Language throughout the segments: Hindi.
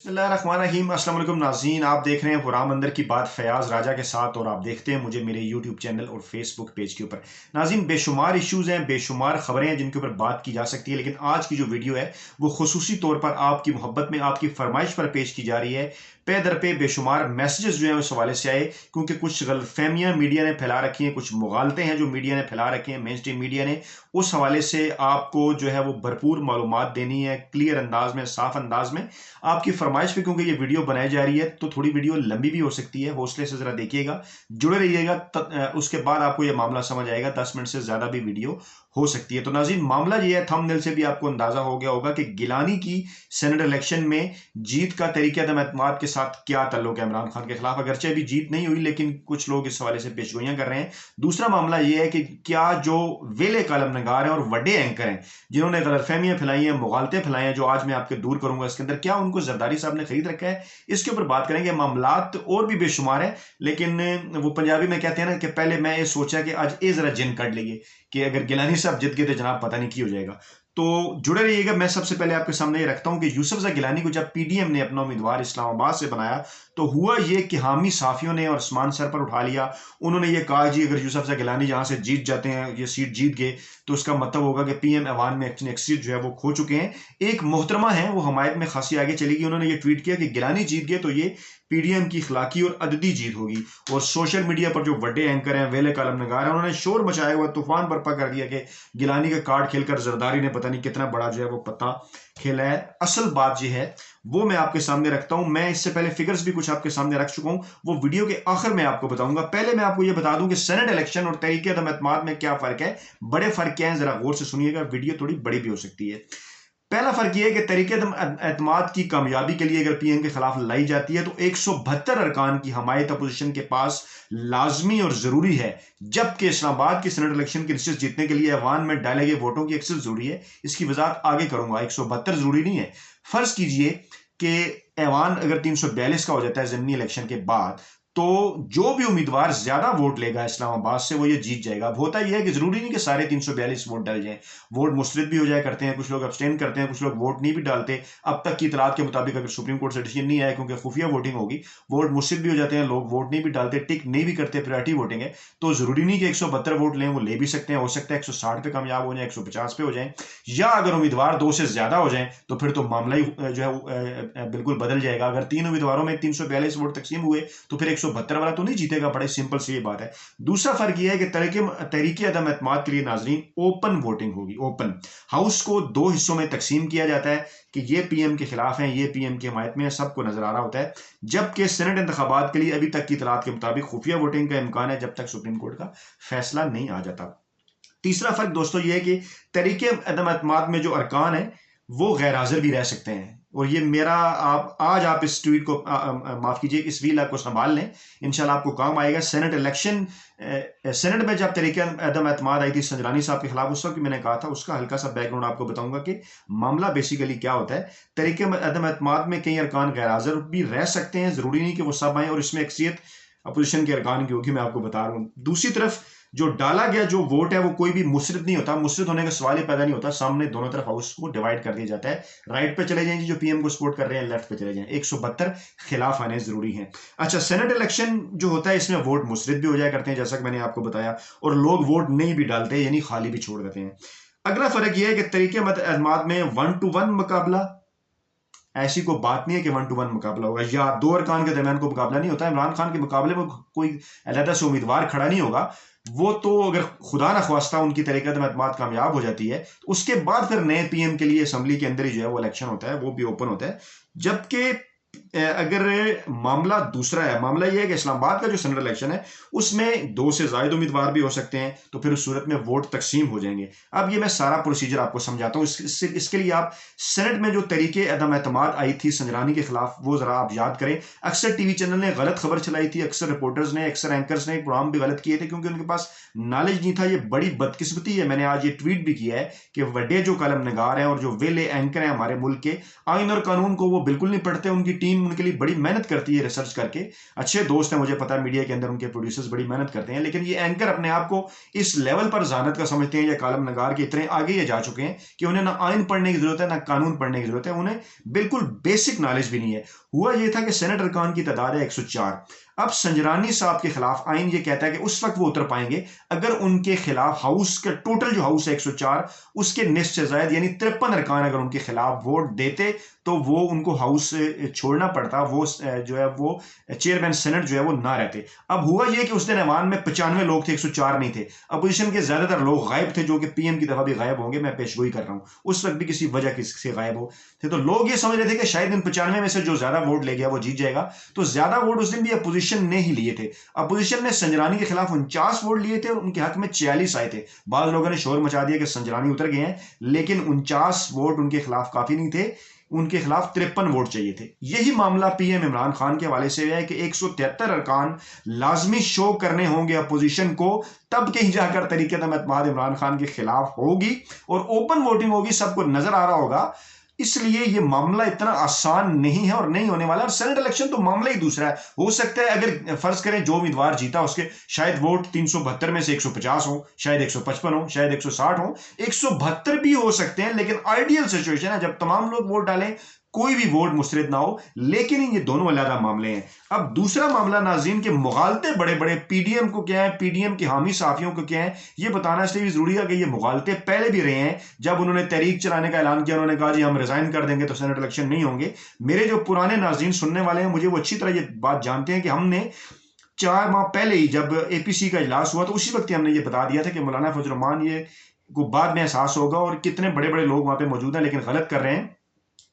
बिस्मिल्लाहिर्रहमानिर्रहीम। अस्सलाम वालेकुम नाज़रीन, आप देख रहे हैं पुरान मंदिर की बात फयाज राजा के साथ और आप देखते हैं मुझे मेरे यूट्यूब चैनल और फेसबुक पेज के ऊपर। नाज़रीन, बेशुमार इश्यूज़ हैं, बेशुमार खबरें हैं जिनके ऊपर बात की जा सकती है, लेकिन आज की जो वीडियो है वो खुसूसी तौर पर आपकी मोहब्बत में, आपकी फरमाइश पर पेश की जा रही है। पे दर पे बेशुमार मैसेजेस जो हैं उस हवाले से आए, क्योंकि कुछ गलतफहमियां मीडिया ने फैला रखी हैं, कुछ मुगालते हैं जो मीडिया ने फैला रखे हैं, मेन स्ट्रीम मीडिया ने। उस हवाले से आपको जो है वो भरपूर मालूमात देनी है, क्लियर अंदाज में, साफ अंदाज में। आपकी फरमाइश पे क्योंकि ये वीडियो बनाई जा रही है तो थोड़ी वीडियो लंबी भी हो सकती है, हौसले से जरा देखिएगा, जुड़े रहिएगा। उसके बाद आपको ये मामला समझ आएगा। 10 मिनट से ज्यादा भी वीडियो हो सकती है। तो नाज़रीन, मामला ये है, थंबनेल से भी आपको अंदाजा हो गया होगा कि गिलानी की सेनेट इलेक्शन में जीत का तरीके अदम एतमाद के साथ क्या ताल्लुक है इमरान खान के खिलाफ। अगरचे अभी जीत नहीं हुई, लेकिन कुछ लोग इस हवाले से पेशगोइयां कर रहे हैं। दूसरा मामला यह है कि क्या जो वेले कलम नगार हैं और बड़े एंकर हैं जिन्होंने गलतफहमियां फैलाई हैं, मुगालते फैलाई हैं, जो आज मैं आपके दूर करूंगा इसके अंदर, क्या उनको जरदारी साहब ने खरीद रखा है, इसके ऊपर बात करेंगे। मामलात और भी बेशुमार है, लेकिन वो पंजाबी में कहते हैं ना कि पहले मैं ये सोचा कि आज ये जरा जिन कट लिए कि अगर गिलानी साहब जित गए तो जनाब पता नहीं की हो जाएगा। तो जुड़े रहिएगा। मैं सबसे पहले आपके सामने ये रखता हूं कि यूसुफजई गिलानी को जब पीडीएम ने अपना उम्मीदवार इस्लामाबाद से बनाया तो हुआ ये कि हामी साफियों ने और आसमान सर पर उठा लिया। उन्होंने ये कहा जी अगर यूसुफजई गिलानी जहां से जीत जाते हैं, ये सीट जीत गए, तो उसका मतलब होगा कि पीएम ऐवान में एक सीट जो है वो खो चुके हैं। एक मोहतरमा है, वो हमायत में खासी आगे चली गई, उन्होंने ये ट्वीट किया कि गिलानी जीत गए तो ये पीडीएम की इखलाकी और अददी जीत होगी। और सोशल मीडिया पर जो बड़े एंकर हैं, वेले कालम नगार हैं, उन्होंने शोर मचाया हुआ, तूफान बर्पा कर दिया कि गिलानी का कार्ड खेलकर जरदारी ने पता नहीं कितना बड़ा जो है वो पत्ता खेला है। असल बात जो है वो मैं आपके सामने रखता हूं। मैं इससे पहले फिगर्स भी कुछ आपके सामने रख चुका हूं, वो वीडियो के आखिर में आपको बताऊंगा। पहले मैं आपको ये बता दूं कि सेनेट इलेक्शन और तरीके अदम एतमाद में क्या फर्क है, बड़े फर्क क्या है, जरा गौर से सुनिएगा, वीडियो थोड़ी बड़ी भी हो सकती है। पहला फर्क यह है कि तरीके एतमाद की कामयाबी के लिए अगर पीएम के खिलाफ लड़ाई जाती है तो 172 अरकान की हमायत अपोजिशन के पास लाजमी और जरूरी है, जबकि इस्लामाबाद की सेनेट इलेक्शन की रिजल्ट जीतने के लिए ऐवान में डाले गए वोटों की एक्सेस जरूरी है। इसकी वजाहत आगे करूंगा। 172 जरूरी नहीं है। फर्ज कीजिए कि ऐवान अगर 342 का हो जाता है ज़मीनी इलेक्शन के बाद, तो जो भी उम्मीदवार ज्यादा वोट लेगा इस्लामाबाद से वो ये जीत जाएगा। अब होता यह है कि जरूरी नहीं कि सारे 342 वोट डाल जाएं, वोट मुस्तरद भी हो जाया करते हैं, कुछ लोग अब्सटेन करते हैं, कुछ लोग वोट नहीं भी डालते। अब तक की इतलात के मुताबिक अगर सुप्रीम कोर्ट से डिसीजन नहीं आया, क्योंकि खुफिया वोटिंग होगी, वोट मुस्तरद भी हो जाते हैं, लोग वोट नहीं भी डालते, टिक नहीं भी करते, प्रायोरिटी वोटिंग है। तो जरूरी नहीं कि 172 वोट लें, वो ले भी सकते हैं। हो सकता है 160 पे कामयाब हो जाए, 150 पे हो जाए, या अगर उम्मीदवार 2 से ज्यादा हो जाए तो फिर तो मामला ही जो है बिल्कुल बदल जाएगा। अगर 3 उम्मीदवारों में 342 वोट तकसीम हुए तो फिर 172 वाला तो नहीं जीतेगा। बड़े सिंपल सी ये बात है। दूसरा फर्क यह है कि तरीके अदम एतमाद के लिए नाजरीन ओपन वोटिंग होगी। ओपन हाउस को 2 हिस्सों में तकसीम किया जाता है कि ये पीएम के खिलाफ है, ये पीएम की हमायत में है, सबको नजर आ रहा होता है। जबकि सेनेट इंतखाबात के लिए अभी तक की इतलात के मुताबिक खुफिया वोटिंग का इम्कान है, जब तक सुप्रीम कोर्ट का फैसला नहीं आ जाता। तीसरा फर्क दोस्तों ये है कि तरीके अदम एतमाद में जो अरकान है वो गैर हाजिर भी रह सकते हैं। और ये मेरा आप इस ट्वीट को माफ कीजिए, इस वील को संभाल लें, इंशाल्लाह आपको काम आएगा। सेनेट इलेक्शन, सेनेट में जब तरीके अदम एतमाद आई थी संजरानी साहब के खिलाफ, उस वक्त मैंने कहा था, उसका हल्का सा बैकग्राउंड आपको बताऊंगा कि मामला बेसिकली क्या होता है। तरीके अदम एतमाद में कई अरकान गैर हाजिर भी रह सकते हैं, जरूरी नहीं कि वो सब आए, और इसमें अक्सियत अपोजिशन के अरकान की होगी, मैं आपको बता रहा हूं। दूसरी तरफ जो डाला गया जो वोट है वो कोई भी मुसरत नहीं होता, मुसरत होने का सवाल ही पैदा नहीं होता। सामने दोनों तरफ हाउस को डिवाइड कर दिया जाता है। राइट पे चले जाएंगे जो पीएम को सपोर्ट कर रहे हैं, लेफ्ट पे चले जाएं। 172 खिलाफ आने जरूरी है। अच्छा, सेनेट इलेक्शन जो होता है इसमें वोट मुसरत भी हो जाया करते हैं, जैसा कि मैंने आपको बताया, और लोग वोट नहीं भी डालते, यानी खाली भी छोड़ देते हैं। अगला फर्क यह है कि तरीके एतमाद में 1 to 1 मुकाबला, ऐसी कोई बात नहीं है कि 1 to 1 मुकाबला होगा या 2 अरकान के दरमियान कोई मुकाबला नहीं होता। इमरान खान के मुकाबले में कोई अलहदा से उम्मीदवार खड़ा नहीं होगा। वो तो अगर खुदा न ख्वास्ता उनकी तरीके एतमाद कामयाब हो जाती है तो उसके बाद फिर नए पीएम के लिए असेंबली के अंदर ही जो है वो इलेक्शन होता है, वो भी ओपन होता है। जबकि अगर मामला दूसरा है, मामला यह है कि इस्लामाबाद का जो सेनेट इलेक्शन है उसमें 2 से ज्यादा उम्मीदवार भी हो सकते हैं, तो फिर उस सूरत में वोट तकसीम हो जाएंगे। अब ये मैं सारा प्रोसीजर आपको समझाता हूं। इसके लिए आप सेनेट में जो तरीके अदम एतमाद आई थी संजरानी के खिलाफ, वो जरा आप याद करें। अक्सर टीवी चैनल ने गलत खबर चलाई थी, अक्सर रिपोर्टर्स ने, अक्सर एंकर्स ने प्रोग्राम भी गलत किए थे, क्योंकि उनके पास नॉलेज नहीं था। ये बड़ी बदकिस्मती है। मैंने आज ये ट्वीट भी किया है कि बड़े जो कलम नगार हैं और जो वेले एंकर हैं हमारे मुल्क के, आइन और कानून को वो बिल्कुल नहीं पढ़ते, उनकी टीम नाज़रीन उनके लिए बड़ी मेहनत करती है रिसर्च करके, अच्छे दोस्त हैं मुझे पता है मीडिया के अंदर उनके प्रोड्यूसर्स बड़ी मेहनत करते हैं, लेकिन ये एंकर अपने आप को इस लेवल पर ज़ानत का समझते हैं या कालम नगार के इतने आगे ये जा चुके हैं कि उन्हें ना आइन पढ़ने की जरूरत है ना कानून पढ़ने की जरूरत है, उन्हें बिल्कुल बेसिक नॉलेज भी नहीं है। हुआ ये था कि सेनेट अरकान की तादाद है 104। अब संजरानी साहब के खिलाफ आइन ये कहता है कि उस वक्त वो उतर पाएंगे अगर उनके खिलाफ हाउस का टोटल जो हाउस है 104 उसके निस्फ से ज्यादा यानी 53 अरकान अगर उनके खिलाफ वोट देते तो वो उनको हाउस छोड़ना पड़ता, वो जो है वो चेयरमैन सेनेट जो है वो ना रहते। अब हुआ ये कि उस दिन ऐवान में 95 लोग थे, 104 नहीं थे। अपोजिशन के ज्यादातर लोग गायब थे, जो कि पीएम की दफा भी गायब होंगे, मैं पेशगोई कर रहा हूं, उस वक्त भी किसी वजह से गायब हो थे। तो लोग ये समझ रहे थे कि शायद इन 95 में से जो ज्यादा वोट ले गया वो जीत जाएगा। तो ज्यादा वोट उस दिन भी अपोजिशन ने ही लिए थे। अपोजिशन ने संजरानी के खिलाफ 49 वोट लिए थे और उनके हक में 46 आए थे। बाद लोगों ने शोर मचा दिया कि संजरानी उतर गए हैं, लेकिन 49 वोट उनके खिलाफ काफी नहीं थे, उनके खिलाफ 53 वोट चाहिए थे। यही मामला पीएम इमरान खान के हवाले से है कि 173 अरकान लाजमी शो करने होंगे अपोजिशन को, तब कहीं जाकर तरीके एतमाद इमरान खान के खिलाफ होगी और ओपन वोटिंग होगी, सबको नजर आ रहा होगा। इसलिए ये मामला इतना आसान नहीं है और नहीं होने वाला। और सेनेट इलेक्शन तो मामला ही दूसरा है। हो सकता है अगर फर्ज करें जो उम्मीदवार जीता उसके शायद वोट 372 में से 150 हो, शायद 155 हो, शायद 160 हो, 172 भी हो सकते हैं, लेकिन आइडियल सिचुएशन है जब तमाम लोग वोट डालें, कोई भी वोट मुस्तरद ना हो। लेकिन ये दोनों अलग मामले हैं। अब दूसरा मामला नाज़रीन के मुगालते बड़े बड़े पीडीएम को क्या है, पीडीएम के हामी साफियों को क्या है, ये बताना इसलिए भी जरूरी है कि ये मुगालते पहले भी रहे हैं। जब उन्होंने तहरीक चलाने का ऐलान किया, उन्होंने कहा जी हम रिजाइन कर देंगे तो सेनेट इलेक्शन नहीं होंगे। मेरे जो पुराने नाज़रीन सुनने वाले हैं मुझे वो अच्छी तरह ये बात जानते हैं कि हमने 4 माह पहले ही जब एपीसी का इजलास हुआ तो उसी वक्त हमने ये बता दिया था कि मौलाना फजल रहमान ये को बाद में एहसास होगा और कितने बड़े बड़े लोग वहां पे मौजूद हैं लेकिन गलत कर रहे हैं,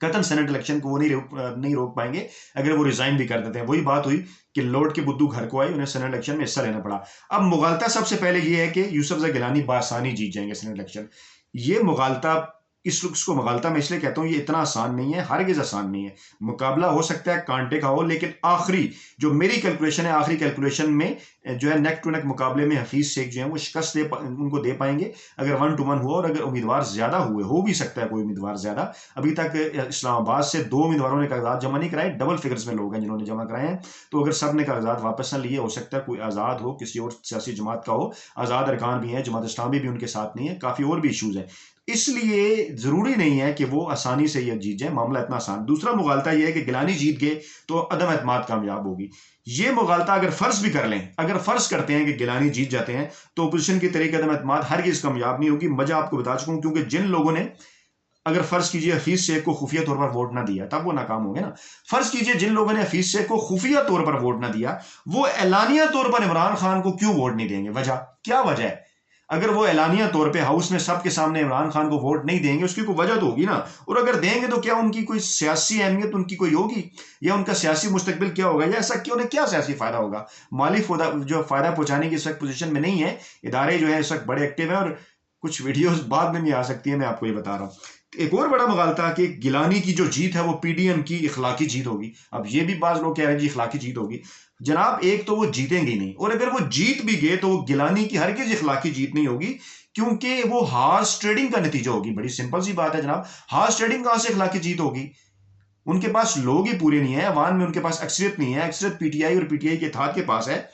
कतन सेनेट इलेक्शन को वो नहीं रोक पाएंगे अगर वो रिजाइन भी कर देते हैं। वही बात हुई कि लौट के बुद्धू घर को आए, उन्हें सेनेट इलेक्शन में हिस्सा लेना पड़ा। अब मुगालता सबसे पहले ये है कि यूसुफजई गिलानी बासानी जीत जाएंगे सेनेट इलेक्शन। ये मुगालता इसको मुगालता मैं इसलिए कहता हूं ये इतना आसान नहीं है, हरगिज़ आसान नहीं है। मुकाबला हो सकता है कांटे का हो, लेकिन आखिरी जो मेरी कैलकुलेशन है, आखिरी कैलकुलेशन में जो है नेक टू नेक मुकाबले में हफीज शेख जो है वो शिकस्त उनको दे पाएंगे अगर 1 to 1 हुआ। और अगर उम्मीदवार ज्यादा हुए, हो भी सकता है कोई उम्मीदवार ज्यादा, अभी तक इस्लामाबाद से 2 उम्मीदवारों ने कागजात जमा नहीं कराए, डबल फिगर्स में लोग हैं जिन्होंने जमा कराए हैं। तो अगर सब ने कागजात वापस न लिए, हो सकता है कोई आजाद हो, किसी और सियासी जमात का हो, आजाद अरकान भी है, जमात इस्लामी भी उनके साथ नहीं है, काफी और भी इशूज है। इसलिए जरूरी नहीं है कि वो आसानी से ये जीत जाए, मामला इतना आसान। दूसरा मुगालता यह है कि गिलानी जीत गए तो अदम एतमाद कामयाब होगी। ये मुगालता अगर फर्ज भी कर लें, अगर फर्ज करते हैं कि गिलानी जीत जाते हैं तो अपोजिशन की तरीके अदम एतमाद हरगिज़ कामयाब नहीं होगी। वजह आपको बता चुका हूं, क्योंकि जिन लोगों ने, अगर फर्ज कीजिए हफीज शेख को खुफिया तौर पर वोट ना दिया तब वो नाकाम होंगे ना। फर्ज कीजिए जिन लोगों ने हफीज शेख को खुफिया तौर पर वोट ना दिया वो एलानिया तौर पर इमरान खान को क्यों वोट नहीं देंगे? वजह क्या वजह है? अगर वो एलानिया तौर पे हाउस में सबके सामने इमरान खान को वोट नहीं देंगे, उसकी कोई वजह तो होगी ना। और अगर देंगे तो क्या उनकी कोई सियासी अहमियत उनकी कोई होगी, या उनका सियासी मुस्तकबिल क्या होगा, या ऐसा क्यों, उन्हें क्या सियासी फायदा होगा? माली जो फायदा पहुंचाने की इस वक्त पोजीशन में नहीं है। इदारे जो है इस वक्त बड़े एक्टिव है और कुछ वीडियोस बाद में भी आ सकती है, मैं आपको ये बता रहा हूं। एक और बड़ा मुगालता कि गिलानी की जो जीत है वो पीडीएम की इखलाकी जीत होगी। अब ये भी बाज लोग कह रहे हैं जी इखलाकी जीत होगी। जनाब एक तो वो जीतेंगे नहीं, और अगर वो जीत भी गए तो वो गिलानी की हरगिज़ इखलाकी जीत नहीं होगी, क्योंकि वो हार्स ट्रेडिंग का नतीजा होगी। बड़ी सिंपल सी बात है जनाब, हार्स ट्रेडिंग कहां से इखलाकी जीत होगी? उनके पास लोग ही पूरे नहीं है, अवाम में उनके पास अक्सरियत नहीं है, अक्सरियत पीटीआई और पीटीआई के इत्तेहाद के पास है।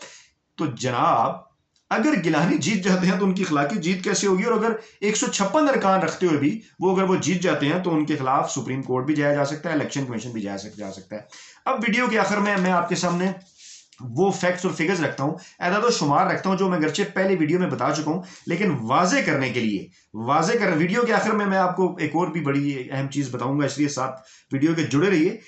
तो जनाब अगर गिलानी जीत जाते हैं तो उनकी इखलाकी जीत कैसे होगी? और अगर 156 अरकान रखते हुए भी वो अगर वो जीत जाते हैं तो उनके खिलाफ सुप्रीम कोर्ट भी जाया जा सकता है, इलेक्शन कमीशन भी जा सकता है। अब वीडियो के आखिर में मैं आपके सामने वो फैक्ट्स और फिगर्स रखता हूं, एदाद और शुमार रखता हूं जो मैं गर्चे पहले वीडियो में बता चुका हूं, लेकिन वाजे करने के लिए, वीडियो के आखिर में मैं आपको एक और भी बड़ी अहम चीज बताऊंगा, इसलिए साथ वीडियो के जुड़े रहिए।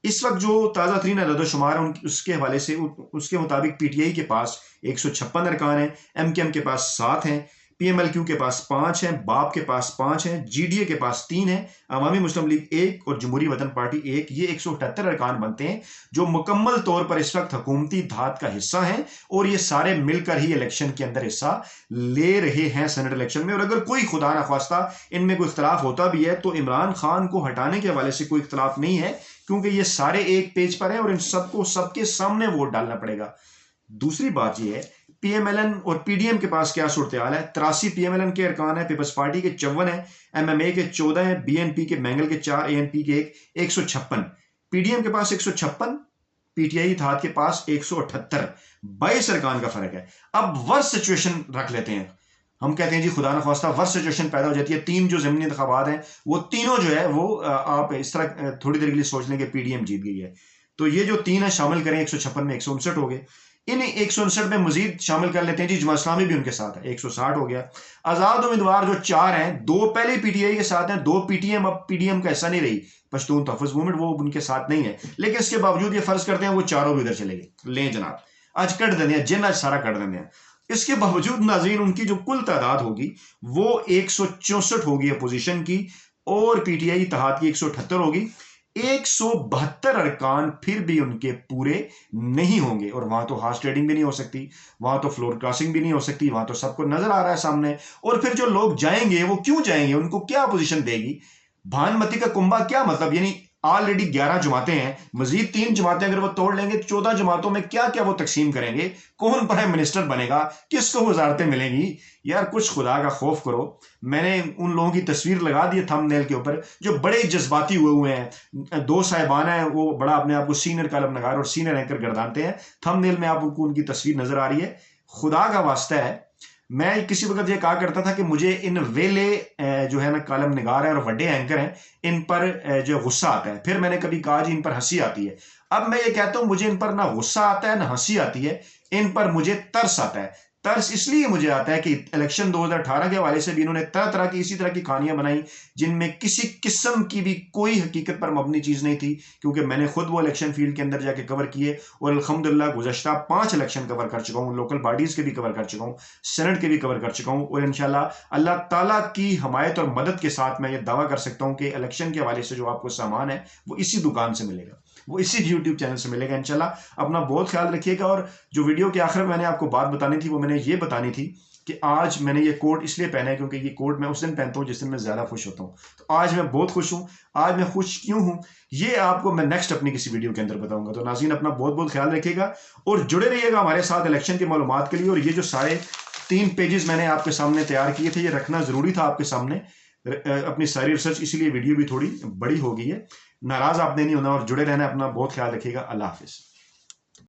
इस वक्त जो ताज़ा तरीन अदद शुमार है उसके हवाले से, उसके मुताबिक पीटीआई के पास 156 अरकान हैं, एमकेएम के पास 7 हैं, पीएमएलक्यू के पास 5 हैं, बाप के पास 5 हैं, जीडीए के पास 3 हैं, अवामी मुस्लिम लीग 1 और जमहूरी वतन पार्टी 1। ये 178 अरकान बनते हैं जो मुकम्मल तौर पर इस वक्त हुकूमती धात का हिस्सा हैं, और ये सारे मिलकर ही इलेक्शन के अंदर हिस्सा ले रहे हैं सेनेट इलेक्शन में। और अगर कोई खुदा न खास्ता इनमें कोई इख्तलाफ होता भी है तो इमरान खान को हटाने के हवाले से कोई इख्तलाफ नहीं है, क्योंकि ये सारे एक पेज पर हैं और इन सबको सबके सामने वोट डालना पड़ेगा। दूसरी बात यह है पीएमएलएन और पीडीएम के पास क्या सूरत हाल है। 83 पीएमएलएन के अरकान है, पीपल्स पार्टी के 54 है, एमएमए के 14 है, बीएनपी के मैंगल के 4, एएनपी के 1, 156। पीडीएम के पास 156, पीटीआई इत्तेहाद के पास 178, 22 अरकान का फर्क है। अब वर्स्ट सिचुएशन रख लेते हैं, हम कहते हैं जी खुदा न खास्ता वर्स्ट सिचुएशन पैदा हो जाती है, 3 जो ज़मीनी इंतखाबात हैं वो तीनों जो है वो आप इस तरह थोड़ी देर के लिए सोच लें कि पीडीएम जीत गई है, तो ये जो 3 है शामिल करें, 156 में 159 हो गए। इन 159 में मजीद शामिल कर लेते हैं जी जमात इस्लामी भी उनके साथ है, 160 हो गया। आजाद उम्मीदवार जो 4 हैं, 2 पहले पीटीआई के साथ हैं, 2 पीटीएम, अब पीडीएम का ऐसा नहीं रही, पश्तून तहफ़्फ़ुज़ मूवमेंट वो उनके साथ नहीं है, लेकिन इसके बावजूद ये फर्ज करते हैं वो चारों भी उधर चले गए, लें जनाब आज कट देंगे जिन, आज सारा कट देंगे। इसके बावजूद नाज़रीन उनकी जो कुल तादाद होगी वो 164 होगी अपोजिशन की, और पीटीआई इत्तेहाद की 178 होगी। 172 अरकान फिर भी उनके पूरे नहीं होंगे, और वहां तो हार्स ट्रेडिंग भी नहीं हो सकती, वहां तो फ्लोर क्रॉसिंग भी नहीं हो सकती, वहां तो सबको नजर आ रहा है सामने। और फिर जो लोग जाएंगे वो क्यों जाएंगे, उनको क्या पोजीशन देगी, भानमती का कुंभा क्या मतलब, यानी ऑलरेडी 11 जमातें हैं, मजीद 3 जमातें अगर वो तोड़ लेंगे 14 जमातों में क्या क्या वो तकसीम करेंगे, कौन प्राइम मिनिस्टर बनेगा, किसको वजारतें मिलेंगी। यार कुछ खुदा का खौफ करो। मैंने उन लोगों की तस्वीर लगा दी है थंबनेल के ऊपर जो बड़े जज्बाती हुए हैं, 2 साहिबान हैं, वो बड़ा अपने आप को सीनियर कॉलम नगार और सीनियर एंकर गर्दानते हैं, थंबनेल में आपको उनकी तस्वीर नजर आ रही है। खुदा का वास्ता है, मैं किसी वक्त ये कहा करता था कि मुझे इन वेले जो है ना कॉलम निगार है और बड़े एंकर हैं, इन पर जो गुस्सा आता है। फिर मैंने कभी कहा जी इन पर हंसी आती है, अब मैं ये कहता हूं मुझे इन पर ना गुस्सा आता है ना हंसी आती है, इन पर मुझे तरस आता है। तरस इसलिए मुझे आता है कि इलेक्शन 2018 के हवाले से भी इन्होंने तरह तरह की इसी तरह की कहानियां बनाई जिनमें किसी किस्म की भी कोई हकीकत पर मबनी चीज नहीं थी, क्योंकि मैंने खुद वो इलेक्शन फील्ड के अंदर जाके कवर किए और अल्हम्दुलिल्लाह गुज़श्ता 5 इलेक्शन कवर कर चुका हूँ, लोकल बॉडीज के भी कवर कर चुका हूँ, सेनेट के भी कवर कर चुका हूँ, और इंशाल्लाह अल्लाह ताला की हमायत और मदद के साथ मैं ये दावा कर सकता हूँ कि इलेक्शन के हवाले से जो आपको सामान है वो इसी दुकान से मिलेगा, वो इसी यूट्यूब चैनल से मिलेगा इंशाल्लाह। अपना बहुत ख्याल रखिएगा। और जो वीडियो के आखिर में मैंने आपको बात बतानी थी वो मैंने ये बतानी थी कि आज मैंने ये कोट इसलिए पहना है क्योंकि ये कोट मैं उस दिन पहनता हूँ जिस दिन मैं ज्यादा खुश होता हूँ, तो आज मैं बहुत खुश हूँ। आज मैं खुश क्यों हूँ ये आपको मैं नेक्स्ट अपनी किसी वीडियो के अंदर बताऊंगा। तो नाज़रीन अपना बहुत बहुत ख्याल रखिएगा और जुड़े रहिएगा हमारे साथ इलेक्शन की मालूमात के लिए। और ये जो सारे 3 पेजेस मैंने आपके सामने तैयार किए थे, ये रखना जरूरी था आपके सामने, अपनी सारी रिसर्च, इसीलिए वीडियो भी थोड़ी बड़ी हो गई है। नाराज आपने नहीं होना और जुड़े रहना। अपना बहुत ख्याल रखिएगा। अल्लाह हाफिज।